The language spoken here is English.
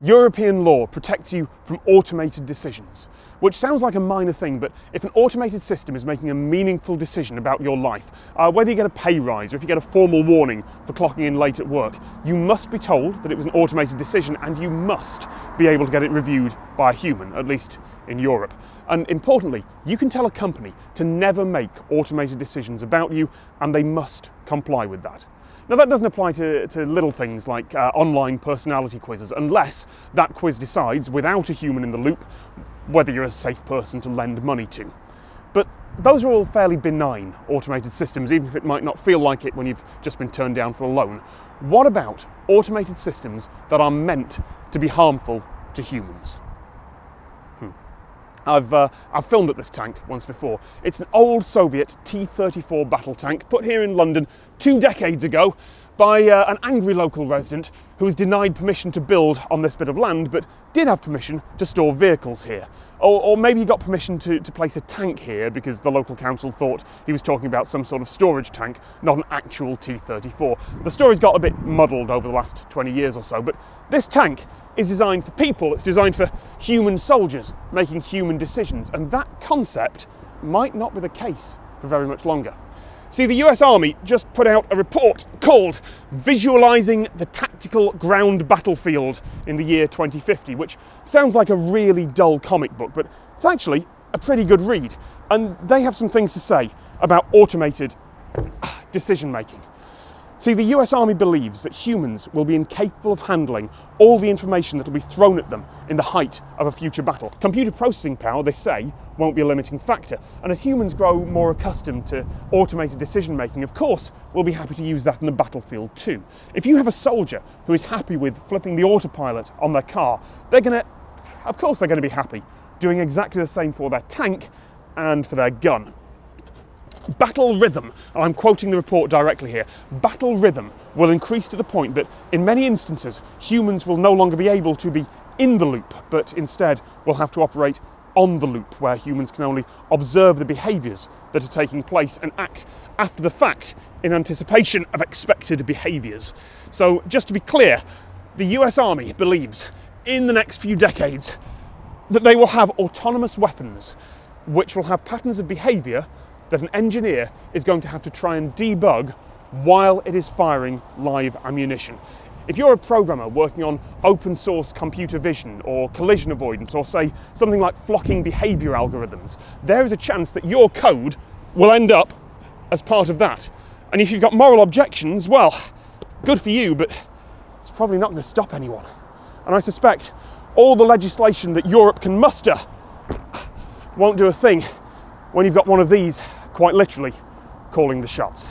European law protects you from automated decisions, which sounds like a minor thing, but if an automated system is making a meaningful decision about your life, whether you get a pay rise or if you get a formal warning for clocking in late at work, you must be told that it was an automated decision and you must be able to get it reviewed by a human, at least in Europe. And importantly, you can tell a company to never make automated decisions about you and they must comply with that. Now that doesn't apply to little things like online personality quizzes, unless that quiz decides, without a human in the loop, whether you're a safe person to lend money to. But those are all fairly benign automated systems, even if it might not feel like it when you've just been turned down for a loan. What about automated systems that are meant to be harmful to humans? I've filmed at this tank once before. It's an old Soviet T-34 battle tank put here in London 2 decades ago by an angry local resident who was denied permission to build on this bit of land but did have permission to store vehicles here. Or maybe he got permission to place a tank here because the local council thought he was talking about some sort of storage tank, not an actual T-34. The story's got a bit muddled over the last 20 years or so, but this tank is designed for people, it's designed for human soldiers making human decisions, and that concept might not be the case for very much longer. See, the US Army just put out a report called Visualizing the Tactical Ground Battlefield in the Year 2050, which sounds like a really dull comic book, but it's actually a pretty good read. And they have some things to say about automated decision making. See, the US Army believes that humans will be incapable of handling all the information that will be thrown at them in the height of a future battle. Computer processing power, they say, won't be a limiting factor. And as humans grow more accustomed to automated decision making, of course, we'll be happy to use that in the battlefield too. If you have a soldier who is happy with flipping the autopilot on their car, of course they're going to be happy doing exactly the same for their tank and for their gun. Battle rhythm, and I'm quoting the report directly here, battle rhythm will increase to the point that in many instances humans will no longer be able to be in the loop, but instead will have to operate on the loop, where humans can only observe the behaviours that are taking place and act after the fact in anticipation of expected behaviours. So just to be clear, the US Army believes in the next few decades that they will have autonomous weapons which will have patterns of behaviour that an engineer is going to have to try and debug while it is firing live ammunition. If you're a programmer working on open source computer vision or collision avoidance, or say something like flocking behaviour algorithms, there is a chance that your code will end up as part of that. And if you've got moral objections, well, good for you, but it's probably not going to stop anyone. And I suspect all the legislation that Europe can muster won't do a thing when you've got one of these, quite literally, calling the shots.